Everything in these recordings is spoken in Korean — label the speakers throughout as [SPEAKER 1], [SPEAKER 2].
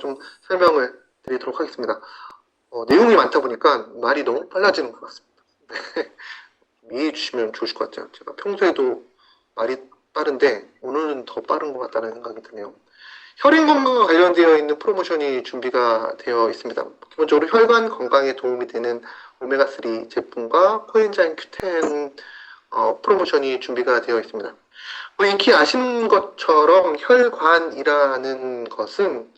[SPEAKER 1] 좀 설명을 드리도록 하겠습니다. 내용이 많다 보니까 말이 너무 빨라지는 것 같습니다. 이해해 주시면 좋으실 것 같아요. 제가 평소에도 말이 빠른데 오늘은 더 빠른 것 같다는 생각이 드네요. 혈행 건강과 관련되어 있는 프로모션이 준비가 되어 있습니다. 기본적으로 혈관 건강에 도움이 되는 오메가3 제품과 코엔자임 Q10 프로모션이 준비가 되어 있습니다. 익히 아시는 것처럼 혈관이라는 것은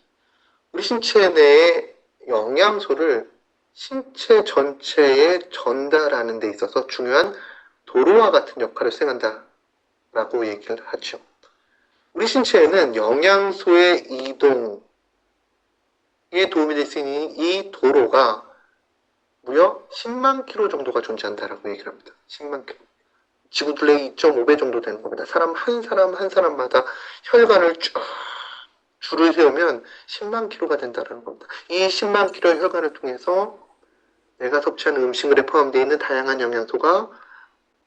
[SPEAKER 1] 우리 신체 내에 영양소를 신체 전체에 전달하는 데 있어서 중요한 도로와 같은 역할을 수행한다라고 얘기를 하죠. 우리 신체에는 영양소의 이동에 도움이 될 수 있는 이 도로가 무려 10만 킬로 정도가 존재한다라고 얘기를 합니다. 10만 킬로. 지구둘레 2.5배 정도 되는 겁니다. 사람 한 사람마다 혈관을 쭉 줄을 세우면 10만 킬로가 된다는 겁니다. 이 10만 킬로의 혈관을 통해서 내가 섭취하는 음식물에 포함되어 있는 다양한 영양소가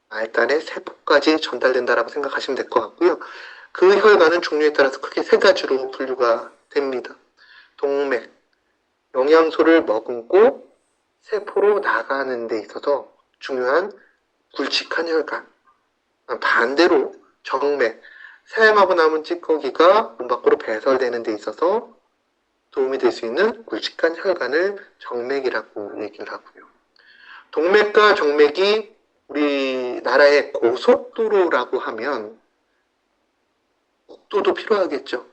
[SPEAKER 1] 말단의 세포까지 전달된다라고 생각하시면 될 것 같고요. 그 혈관은 종류에 따라서 크게 세 가지로 분류가 됩니다. 동맥, 영양소를 머금고 세포로 나가는 데 있어서 중요한 굵직한 혈관. 반대로 정맥, 사용하고 남은 찌꺼기가 몸 밖으로 배설되는 데 있어서 도움이 될 수 있는 굵직한 혈관을 정맥이라고 얘기를 하고요. 동맥과 정맥이 우리나라의 고속도로라고 하면 국도도 필요하겠죠.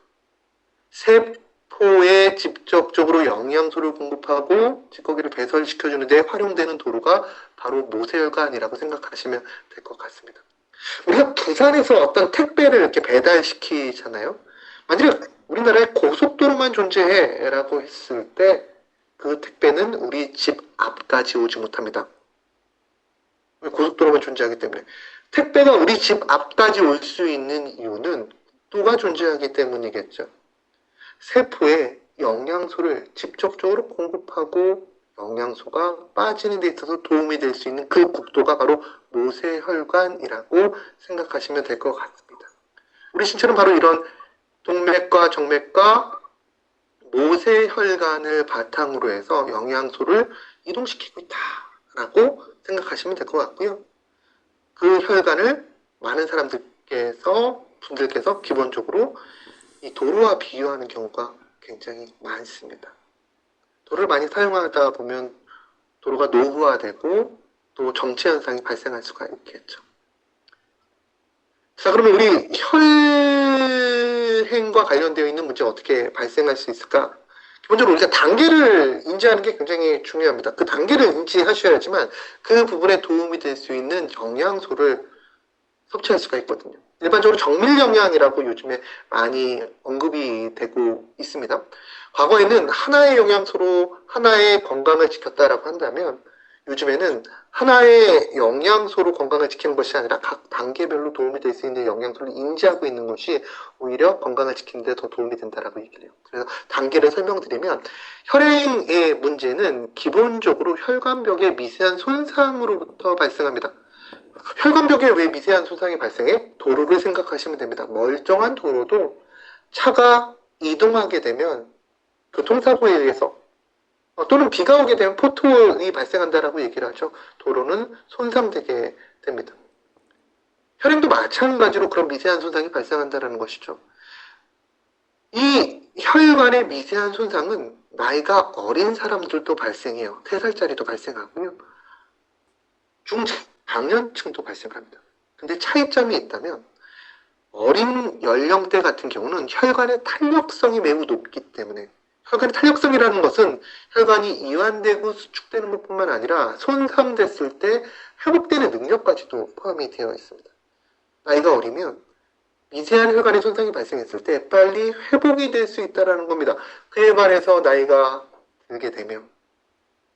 [SPEAKER 1] 세포에 직접적으로 영양소를 공급하고 찌꺼기를 배설시켜주는 데 활용되는 도로가 바로 모세혈관이라고 생각하시면 될 것 같습니다. 우리가 부산에서 어떤 택배를 이렇게 배달시키잖아요. 만약에 우리나라에 고속도로만 존재해라고 했을 때 그 택배는 우리 집 앞까지 오지 못합니다. 고속도로만 존재하기 때문에. 택배가 우리 집 앞까지 올 수 있는 이유는 국도가 존재하기 때문이겠죠. 세포에 영양소를 직접적으로 공급하고 영양소가 빠지는 데 있어서 도움이 될 수 있는 그 국도가 바로 모세혈관이라고 생각하시면 될 것 같습니다. 우리 신체는 바로 이런 동맥과 정맥과 모세혈관을 바탕으로 해서 영양소를 이동시키고 있다라고 생각하시면 될 것 같고요. 그 혈관을 많은 분들께서 기본적으로 이 도로와 비유하는 경우가 굉장히 많습니다. 도로를 많이 사용하다 보면 도로가 노후화되고 또 정체 현상이 발생할 수가 있겠죠. 자, 그러면 우리 혈행과 관련되어 있는 문제가 어떻게 발생할 수 있을까? 기본적으로 우리가 단계를 인지하는 게 굉장히 중요합니다. 그 단계를 인지하셔야지만 그 부분에 도움이 될 수 있는 영양소를 섭취할 수가 있거든요. 일반적으로 정밀영양이라고 요즘에 많이 언급이 되고 있습니다. 과거에는 하나의 영양소로 하나의 건강을 지켰다라고 한다면 요즘에는 하나의 영양소로 건강을 지키는 것이 아니라 각 단계별로 도움이 될 수 있는 영양소를 인지하고 있는 것이 오히려 건강을 지키는 데 더 도움이 된다라고 얘기를 해요. 그래서 단계를 설명드리면 혈행의 문제는 기본적으로 혈관벽의 미세한 손상으로부터 발생합니다. 혈관벽에 왜 미세한 손상이 발생해? 도로를 생각하시면 됩니다. 멀쩡한 도로도 차가 이동하게 되면 교통사고에 의해서 또는 비가 오게 되면 포토홀이 발생한다라고 얘기를 하죠. 도로는 손상되게 됩니다. 혈행도 마찬가지로 그런 미세한 손상이 발생한다는 것이죠. 이 혈관의 미세한 손상은 나이가 어린 사람들도 발생해요. 3살짜리도 발생하고요. 중장년층도 발생합니다. 근데 차이점이 있다면 어린 연령대 같은 경우는 혈관의 탄력성이 매우 높기 때문에 혈관의 탄력성이라는 것은 혈관이 이완되고 수축되는 것뿐만 아니라 손상됐을 때 회복되는 능력까지도 포함이 되어 있습니다. 나이가 어리면 미세한 혈관의 손상이 발생했을 때 빨리 회복이 될 수 있다는 겁니다. 그에 반해서 나이가 들게 되면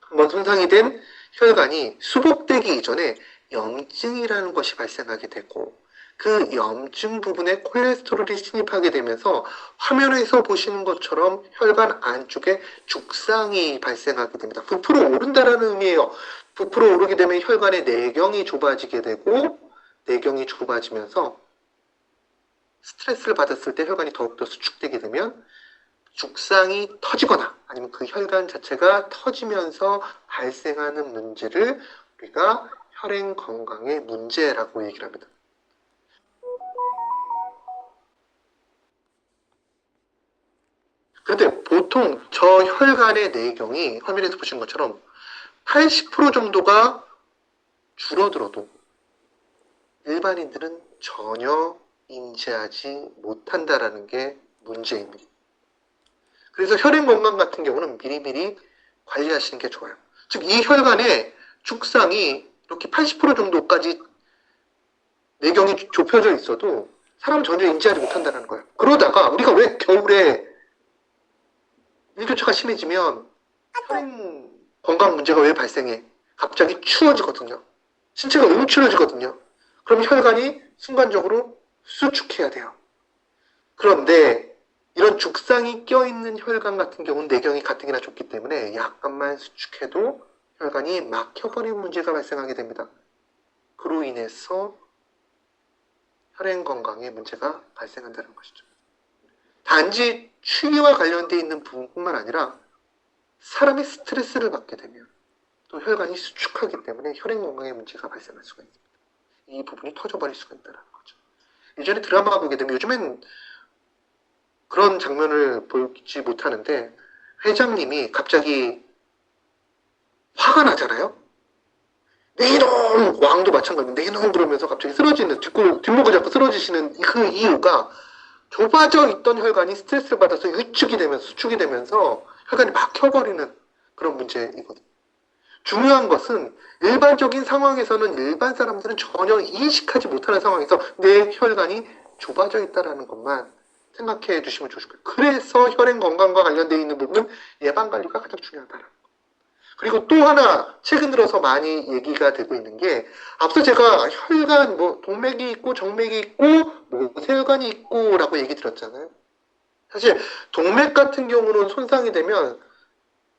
[SPEAKER 1] 한번 손상이 된 혈관이 수복되기 이전에 염증이라는 것이 발생하게 되고 그 염증 부분에 콜레스테롤이 침입하게 되면서 화면에서 보시는 것처럼 혈관 안쪽에 죽상이 발생하게 됩니다. 부풀어 오른다라는 의미예요. 부풀어 오르게 되면 혈관의 내경이 좁아지게 되고 내경이 좁아지면서 스트레스를 받았을 때 혈관이 더욱더 수축되게 되면 죽상이 터지거나 아니면 그 혈관 자체가 터지면서 발생하는 문제를 우리가 혈행 건강의 문제라고 얘기를 합니다. 그런데 보통 저 혈관의 내경이 화면에서 보신 것처럼 80% 정도가 줄어들어도 일반인들은 전혀 인지하지 못한다라는 게 문제입니다. 그래서 혈행 건강 같은 경우는 미리미리 관리하시는 게 좋아요. 즉, 이 혈관의 죽상이 이렇게 80% 정도까지 내경이 좁혀져 있어도 사람 전혀 인지하지 못한다는 거예요. 그러다가 우리가 왜 겨울에 일교차가 심해지면 혈행 건강 문제가 왜 발생해? 갑자기 추워지거든요. 신체가 움츠러지거든요. 그럼 혈관이 순간적으로 수축해야 돼요. 그런데 이런 죽상이 껴있는 혈관 같은 경우는 내경이 가뜩이나 좁기 때문에 약간만 수축해도 혈관이 막혀버리는 문제가 발생하게 됩니다. 그로 인해서 혈행 건강에 문제가 발생한다는 것이죠. 단지 추위와 관련되어 있는 부분뿐만 아니라 사람이 스트레스를 받게 되면 또 혈관이 수축하기 때문에 혈행 건강에 문제가 발생할 수가 있습니다. 이 부분이 터져버릴 수가 있다는 거죠. 예전에 드라마 보게 되면 요즘엔 그런 장면을 보지 못하는데 회장님이 갑자기 화가 나잖아요. 내 이놈! 왕도 마찬가지인데 내 이놈! 그러면서 갑자기 쓰러지는 뒷목을 잡고 쓰러지시는 그 이유가 좁아져 있던 혈관이 스트레스를 받아서 위축이 되면서 수축이 되면서 혈관이 막혀버리는 그런 문제이거든요. 중요한 것은 일반적인 상황에서는 일반 사람들은 전혀 인식하지 못하는 상황에서 내 혈관이 좁아져 있다는 것만 생각해 주시면 좋을 거예요. 그래서 혈행 건강과 관련되어 있는 부분은 예방관리가 가장 중요하다는 거. 그리고 또 하나 최근 들어서 많이 얘기가 되고 있는 게 앞서 제가 혈관 동맥이 있고 정맥이 있고 모세혈관이 있고 라고 얘기 드렸잖아요. 사실 동맥 같은 경우는 손상이 되면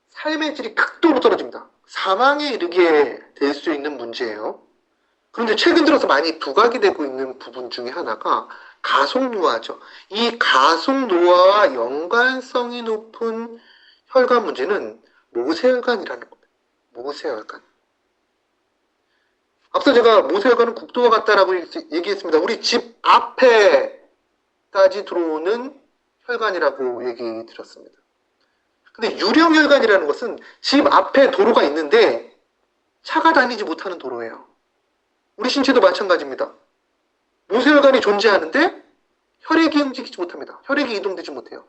[SPEAKER 1] 삶의 질이 극도로 떨어집니다. 사망에 이르게 될 수 있는 문제예요. 그런데 최근 들어서 많이 부각이 되고 있는 부분 중에 하나가 가속노화죠. 이 가속노화와 연관성이 높은 혈관 문제는 모세혈관이라는 겁니다. 모세혈관. 앞서 제가 모세혈관은 국도와 같다라고 얘기했습니다. 우리 집 앞에까지 들어오는 혈관이라고 얘기 드렸습니다. 근데 유령혈관이라는 것은 집 앞에 도로가 있는데 차가 다니지 못하는 도로예요. 우리 신체도 마찬가지입니다. 모세혈관이 존재하는데 혈액이 움직이지 못합니다. 혈액이 이동되지 못해요.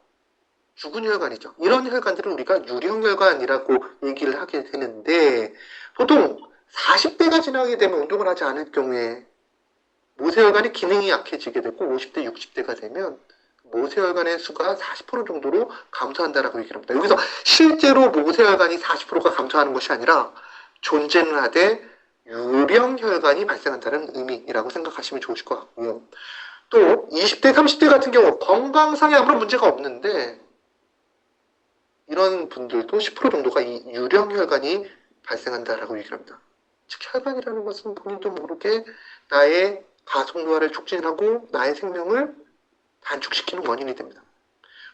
[SPEAKER 1] 죽은 혈관이죠. 이런 혈관들을 우리가 유령혈관이라고 얘기를 하게 되는데 보통 40대가 지나게 되면 운동을 하지 않을 경우에 모세혈관의 기능이 약해지게 되고 50대, 60대가 되면 모세혈관의 수가 40% 정도로 감소한다라고 얘기를 합니다. 여기서 실제로 모세혈관이 40%가 감소하는 것이 아니라 존재는 하되 유령혈관이 발생한다는 의미라고 생각하시면 좋으실 것 같고요. 또 20대, 30대 같은 경우 건강상에 아무런 문제가 없는데 이런 분들도 10% 정도가 이 유령혈관이 발생한다라고 얘기를 합니다. 즉 혈관이라는 것은 본인도 모르게 나의 가속노화를 촉진하고 나의 생명을 단축시키는 원인이 됩니다.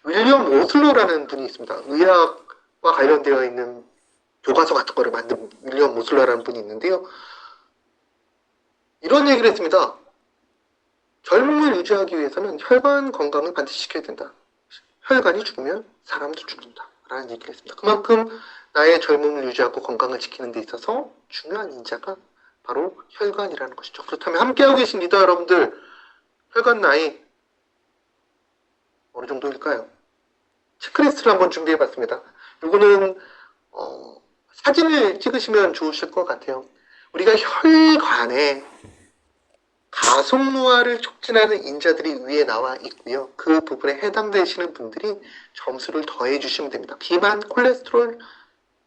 [SPEAKER 1] 윌리엄 오슬러라는 분이 있습니다. 의학과 관련되어 있는 교과서 같은 거를 만든 윌리엄 오슬러라는 분이 있는데요. 이런 얘기를 했습니다. 젊음을 유지하기 위해서는 혈관 건강을 반드시 지켜야 된다. 혈관이 죽으면 사람도 죽는다. 라는 얘기를 했습니다. 그만큼 나의 젊음을 유지하고 건강을 지키는 데 있어서 중요한 인자가 바로 혈관이라는 것이죠. 그렇다면 함께하고 계신 리더 여러분들, 혈관 나이 어느 정도일까요? 체크리스트를 한번 준비해봤습니다. 이거는 사진을 찍으시면 좋으실 것 같아요. 우리가 혈관에 가속노화를 촉진하는 인자들이 위에 나와 있고요. 그 부분에 해당되시는 분들이 점수를 더해 주시면 됩니다. 비만, 콜레스테롤,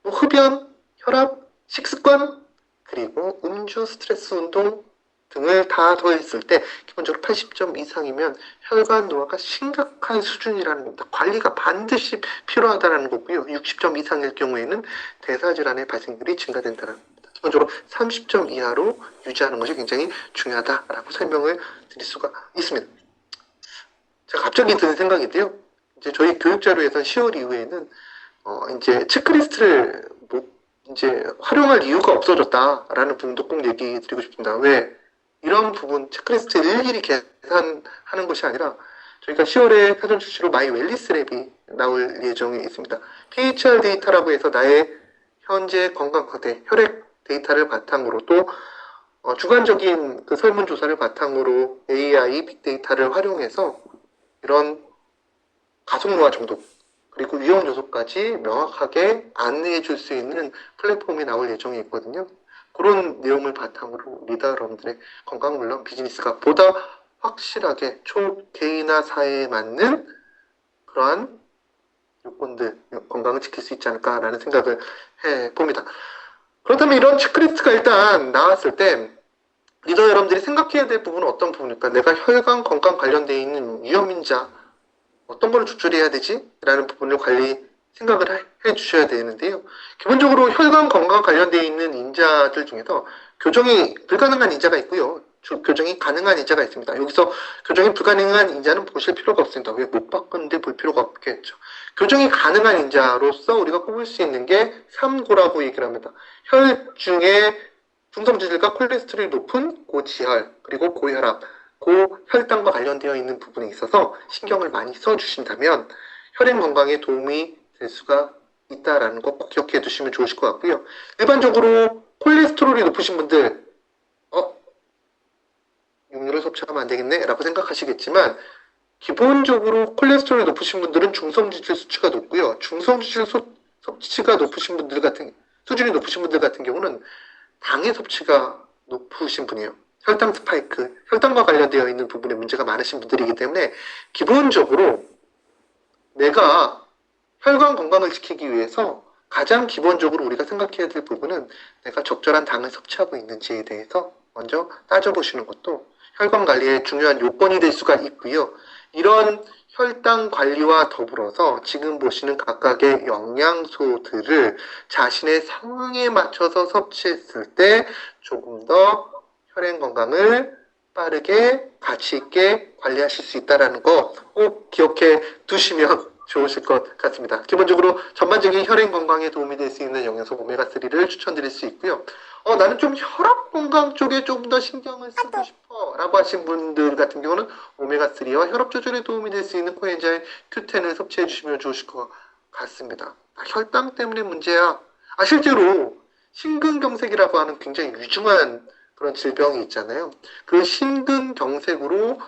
[SPEAKER 1] 흡연, 혈압, 식습관, 그리고 음주, 스트레스 운동 등을 다 더했을 때 기본적으로 80점 이상이면 혈관 노화가 심각한 수준이라는 겁니다. 관리가 반드시 필요하다는 거고요. 60점 이상일 경우에는 대사질환의 발생률이 증가된다는 겁니다. 기본적으로 30점 이하로 유지하는 것이 굉장히 중요하다라고 설명을 드릴 수가 있습니다. 제가 갑자기 드는 생각인데요. 이제 저희 교육 자료에서 10월 이후에는 이제 체크리스트를 이제 활용할 이유가 없어졌다라는 부분도 꼭 얘기 드리고 싶습니다. 왜? 이런 부분 체크리스트 일일이 계산하는 것이 아니라 저희가 10월에 사전 출시로 마이 웰리스 랩이 나올 예정에 있습니다. PHR 데이터라고 해서 나의 현재 건강 상태, 혈액 데이터를 바탕으로 또 주관적인 그 설문조사를 바탕으로 AI, 빅데이터를 활용해서 이런 가속노화 정도 그리고 위험 요소까지 명확하게 안내해 줄 수 있는 플랫폼이 나올 예정이 있거든요. 그런 내용을 바탕으로 리더 여러분들의 건강 물론 비즈니스가 보다 확실하게 개인화 사회에 맞는 그러한 요건들, 건강을 지킬 수 있지 않을까라는 생각을 해봅니다. 그렇다면 이런 체크리스트가 일단 나왔을 때 리더 여러분들이 생각해야 될 부분은 어떤 부분일까? 내가 혈관 건강 관련되어 있는 위험인자 어떤 걸 추출해야 되지? 라는 부분을 생각을 해 주셔야 되는데요. 기본적으로 혈관 건강 관련되어 있는 인자들 중에서 교정이 불가능한 인자가 있고요. 교정이 가능한 인자가 있습니다. 여기서 교정이 불가능한 인자는 보실 필요가 없습니다. 왜 못 바꿨는데 볼 필요가 없겠죠. 교정이 가능한 인자로서 우리가 꼽을 수 있는 게 3고라고 얘기를 합니다. 혈중에 중성지질과 콜레스테롤이 높은 고지혈, 그리고 고혈압, 고혈당과 관련되어 있는 부분에 있어서 신경을 많이 써주신다면 혈액 건강에 도움이 될 수가 있다라는 거 꼭 기억해 두시면 좋으실 것 같고요. 일반적으로 콜레스테롤이 높으신 분들 육류를 섭취하면 안 되겠네 라고 생각하시겠지만 기본적으로 콜레스테롤이 높으신 분들은 중성지질 수치가 높고요. 중성지질 섭취가 높으신 분들 수준이 높으신 분들 같은 경우는 당의 섭취가 높으신 분이에요. 혈당 스파이크, 혈당과 관련되어 있는 부분에 문제가 많으신 분들이기 때문에 기본적으로 내가 혈관 건강을 지키기 위해서 가장 기본적으로 우리가 생각해야 될 부분은 내가 적절한 당을 섭취하고 있는지에 대해서 먼저 따져보시는 것도 혈관 관리의 중요한 요건이 될 수가 있고요. 이런 혈당 관리와 더불어서 지금 보시는 각각의 영양소들을 자신의 상황에 맞춰서 섭취했을 때 조금 더 혈액 건강을 빠르게 가치 있게 관리하실 수 있다는 거 꼭 기억해 두시면 좋으실 것 같습니다. 기본적으로 전반적인 혈액 건강에 도움이 될 수 있는 영양소 오메가3를 추천드릴 수 있고요. 나는 좀 혈압 건강 쪽에 좀 더 신경을 쓰고 싶어 라고 하신 분들 같은 경우는 오메가3와 혈압 조절에 도움이 될 수 있는 코엔자임 Q10을 섭취해 주시면 좋으실 것 같습니다. 혈당 때문에 문제야. 실제로 심근경색이라고 하는 굉장히 유중한 그런 질병이 있잖아요. 그 심근경색으로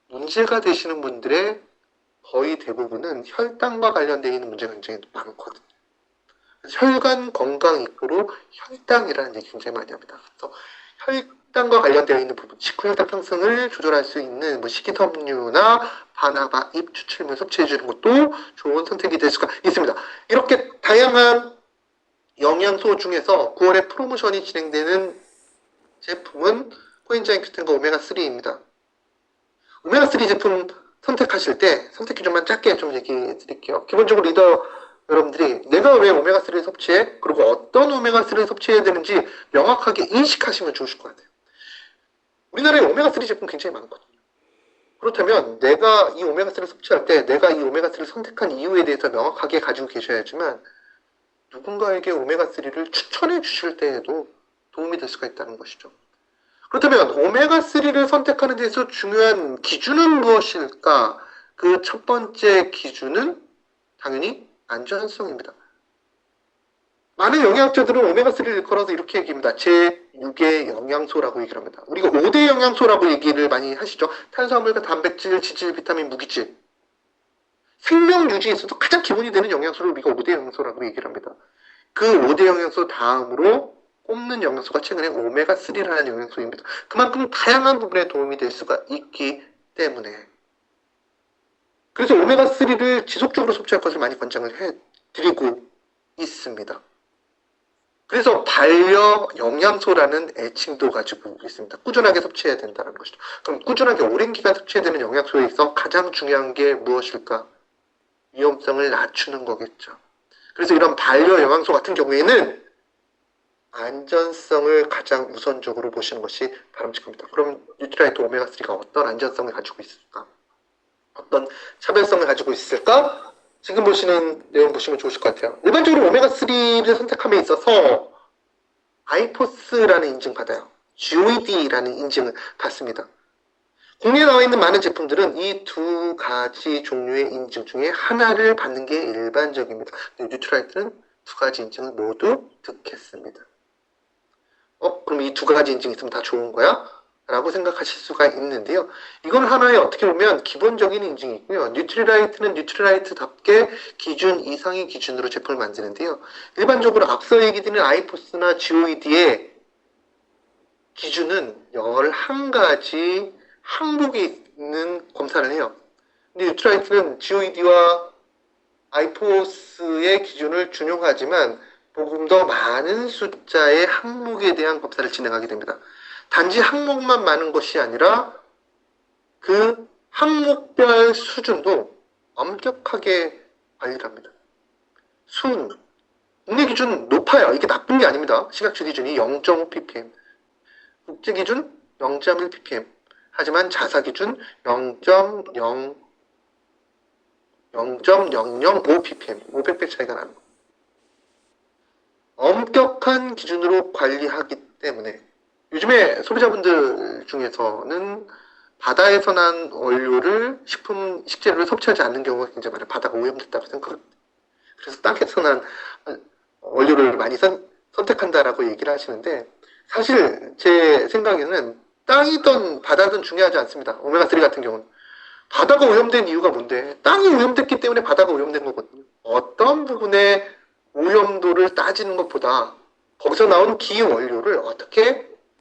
[SPEAKER 1] 문제가 되시는 분들의 거의 대부분은 혈당과 관련되어 있는 문제가 굉장히 많거든요. 혈관 건강 이꼬로 혈당이라는 얘기 굉장히 많이 합니다. 그래서 혈당과 관련되어 있는 부분, 식후혈당 상승을 조절할 수 있는 식이섬유나 바나나 잎 추출물 섭취해 주는 것도 좋은 선택이 될 수가 있습니다. 이렇게 다양한 영양소 중에서 9월에 프로모션이 진행되는 제품은 코엔자임 Q10과 오메가3입니다. 오메가3 제품 선택하실 때 선택 기준만 짧게 좀 얘기해 드릴게요. 기본적으로 리더 여러분들이 내가 왜 오메가3를 섭취해? 그리고 어떤 오메가3를 섭취해야 되는지 명확하게 인식하시면 좋으실 것 같아요. 우리나라에 오메가3 제품 굉장히 많거든요. 그렇다면 내가 이 오메가3를 섭취할 때 내가 이 오메가3를 선택한 이유에 대해서 명확하게 가지고 계셔야지만 누군가에게 오메가3를 추천해 주실 때에도 도움이 될 수가 있다는 것이죠. 그렇다면 오메가3를 선택하는 데서 중요한 기준은 무엇일까? 그 첫 번째 기준은 당연히 안전성입니다. 많은 영양학자들은 오메가3를 일컬어서 이렇게 얘기합니다. 제6의 영양소라고 얘기를 합니다. 우리가 5대 영양소라고 얘기를 많이 하시죠. 탄수화물과 단백질, 지질, 비타민, 무기질. 생명 유지에서도 가장 기본이 되는 영양소를 우리가 5대 영양소라고 얘기를 합니다. 그 5대 영양소 다음으로 꼽는 영양소가 최근에 오메가3라는 영양소입니다. 그만큼 다양한 부분에 도움이 될 수가 있기 때문에 그래서 오메가3를 지속적으로 섭취할 것을 많이 권장을 해드리고 있습니다. 그래서 반려 영양소라는 애칭도 가지고 있습니다. 꾸준하게 섭취해야 된다는 것이죠. 그럼 꾸준하게 오랜 기간 섭취해야 되는 영양소에서 가장 중요한 게 무엇일까? 위험성을 낮추는 거겠죠. 그래서 이런 반려 영양소 같은 경우에는 안전성을 가장 우선적으로 보시는 것이 바람직합니다. 그럼 뉴트라이트 오메가3가 어떤 안전성을 가지고 있을까? 어떤 차별성을 가지고 있을까? 지금 보시는 내용 보시면 좋으실 것 같아요. 일반적으로 오메가3를 선택함에 있어서 아이포스라는 인증 받아요. GOED라는 인증을 받습니다. 국내에 나와 있는 많은 제품들은 이 두 가지 종류의 인증 중에 하나를 받는 게 일반적입니다. 뉴트라이트는 두 가지 인증을 모두 득했습니다. 그럼 이 두 가지 인증이 있으면 다 좋은 거야? 라고 생각하실 수가 있는데요. 이건 하나의 어떻게 보면 기본적인 인증이고요. 뉴트리라이트는 뉴트리라이트답게 기준 이상의 기준으로 제품을 만드는데요. 일반적으로 앞서 얘기드린 아이포스나 GOED의 기준은 11가지 항목이 있는 검사를 해요. 근데 뉴트라이트는 GOED와 아이포스의 기준을 준용하지만 조금 더 많은 숫자의 항목에 대한 검사를 진행하게 됩니다. 단지 항목만 많은 것이 아니라 그 항목별 수준도 엄격하게 관리를 합니다. 국내 기준 높아요. 이게 나쁜 게 아닙니다. 시각처 기준이 0.5 ppm, 국제 기준 0.1 ppm. 하지만 자사 기준 0.005 ppm, 500배 차이가 나는 거예요. 엄격한 기준으로 관리하기 때문에 요즘에 소비자분들 중에서는 바다에서 난 원료를 식재료를 섭취하지 않는 경우가 굉장히 많아요. 바다가 오염됐다고 생각합니다. 그래서 땅에서 난 원료를 많이 선택한다라고 얘기를 하시는데 사실 제 생각에는 땅이든 바다든 중요하지 않습니다. 오메가3 같은 경우는. 바다가 오염된 이유가 뭔데? 땅이 오염됐기 때문에 바다가 오염된 거거든요. 어떤 부분의 오염도를 따지는 것보다 거기서 나온 기원료를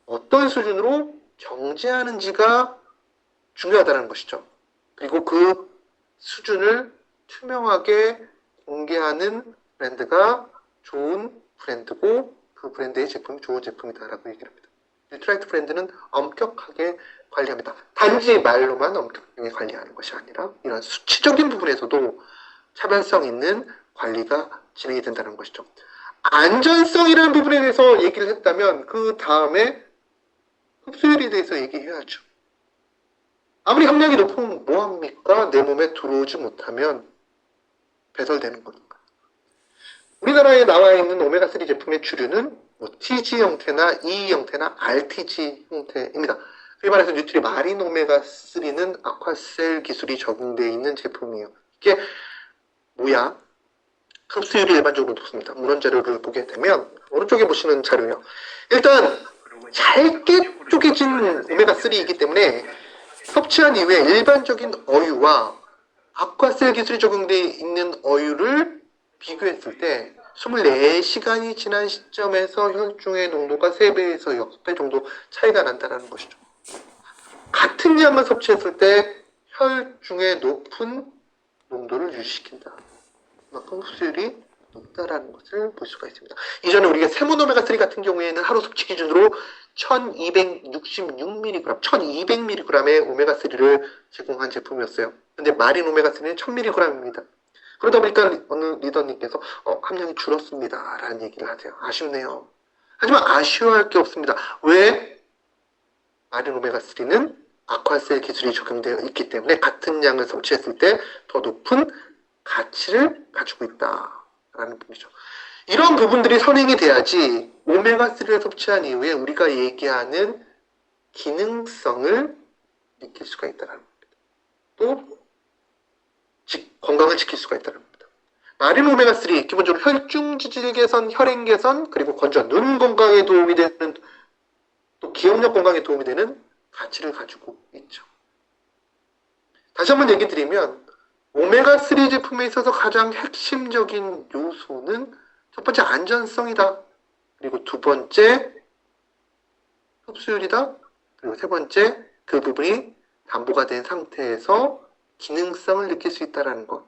[SPEAKER 1] 어떤 수준으로 정제하는지가 중요하다는 것이죠. 그리고 그 수준을 투명하게 공개하는 브랜드가 좋은 브랜드고 그 브랜드의 제품이 좋은 제품이다라고 얘기를 합니다. 뉴트라이트 브랜드는 엄격하게 관리합니다. 단지 말로만 엄격하게 관리하는 것이 아니라 이런 수치적인 부분에서도 차별성 있는 관리가 진행이 된다는 것이죠. 안전성이라는 부분에 대해서 얘기를 했다면 그 다음에 흡수율에 대해서 얘기해야죠. 아무리 함량이 높으면 뭐합니까? 내 몸에 들어오지 못하면 배설되는 거니까. 우리나라에 나와 있는 오메가3 제품의 주류는 TG 형태나 E 형태나 RTG 형태입니다. 그에 말해서 뉴트리 마린 오메가3는 아쿠아셀 기술이 적용되어 있는 제품이에요. 이게 뭐야? 흡수율이 일반적으로 높습니다. 문헌 자료를 보게 되면 오른쪽에 보시는 자료요. 일단 얇게 쪼개진 오메가3이기 때문에 섭취한 이후에 일반적인 어유와 아쿠아셀 기술이 적용되어 있는 어유를 비교했을 때 24시간이 지난 시점에서 혈중의 농도가 3배에서 6배 정도 차이가 난다는 것이죠. 같은 양을 섭취했을 때 혈중의 높은 농도를 유지시킨다. 그만큼 흡수율이 높다라는 것을 볼 수가 있습니다. 이전에 우리가 세몬 오메가3 같은 경우에는 하루 섭취 기준으로 1266mg, 1200mg의 오메가3를 제공한 제품이었어요. 근데 마린 오메가3는 1000mg입니다. 그러다 보니까 어느 리더님께서 함량이 줄었습니다 라는 얘기를 하세요. 아쉽네요. 하지만 아쉬워할 게 없습니다. 왜? 마린 오메가3는 아쿠아셀 기술이 적용되어 있기 때문에 같은 양을 섭취했을 때 더 높은 가치를 가지고 있다라는 부분이죠. 이런 부분들이 선행이 돼야지 오메가3를 섭취한 이후에 우리가 얘기하는 기능성을 느낄 수가 있다는 겁니다. 또 건강을 지킬 수가 있다는 겁니다. 마린 오메가3 기본적으로 혈중 지질 개선, 혈행 개선, 그리고 건조한 눈 건강에 도움이 되는 또 기억력 건강에 도움이 되는 가치를 가지고 있죠. 다시 한번 얘기 드리면 오메가3 제품에 있어서 가장 핵심적인 요소는 첫 번째 안전성이다. 그리고 두 번째 흡수율이다. 그리고 세 번째 그 부분이 담보가 된 상태에서 기능성을 느낄 수 있다는 것.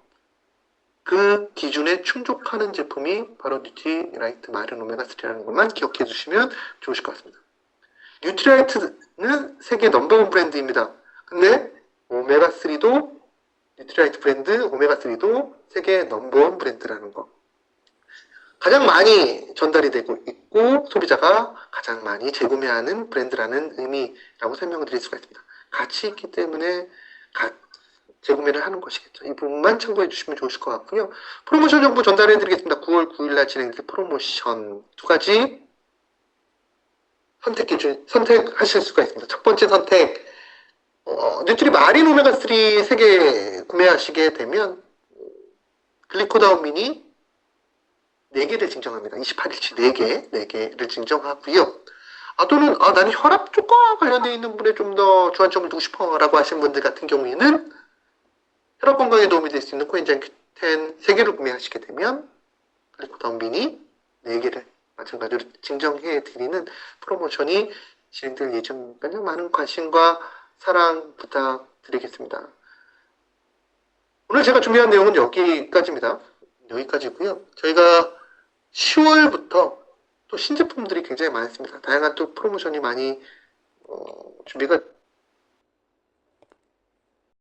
[SPEAKER 1] 그 기준에 충족하는 제품이 바로 뉴트리라이트 마린 오메가3라는 것만 기억해 주시면 좋으실 것 같습니다. 뉴트리라이트는 세계 넘버원 브랜드입니다. 근데 오메가3도 뉴트리라이트 브랜드 오메가3도 세계 넘버원 브랜드라는 거. 가장 많이 전달이 되고 있고 소비자가 가장 많이 재구매하는 브랜드라는 의미라고 설명을 드릴 수가 있습니다. 가치 있기 때문에 재구매를 하는 것이겠죠. 이 부분만 참고해 주시면 좋으실 것 같고요. 프로모션 정보 전달해 드리겠습니다. 9월 9일 날 진행될 프로모션 두 가지 선택하실 수가 있습니다. 첫 번째 선택, 뉴트리 마린 오메가3 3개 구매하시게 되면 글리코다운 미니 4개를 증정합니다. 28일치 4개를 증정하고요. 또는 나는 혈압 쪽과 관련되어 있는 분에 좀 더 주안점을 두고 싶어 라고 하시는 분들 같은 경우에는 혈압 건강에 도움이 될 수 있는 코엔자임 Q10 3개를 구매하시게 되면 글리코다운 미니 4개를 마찬가지로 증정해 드리는 프로모션이 진행될 예정이니까요. 많은 관심과 사랑 부탁드리겠습니다. 오늘 제가 준비한 내용은 여기까지입니다. 여기까지고요. 저희가 10월부터 또 신제품들이 굉장히 많습니다. 다양한 또 프로모션이 많이 준비가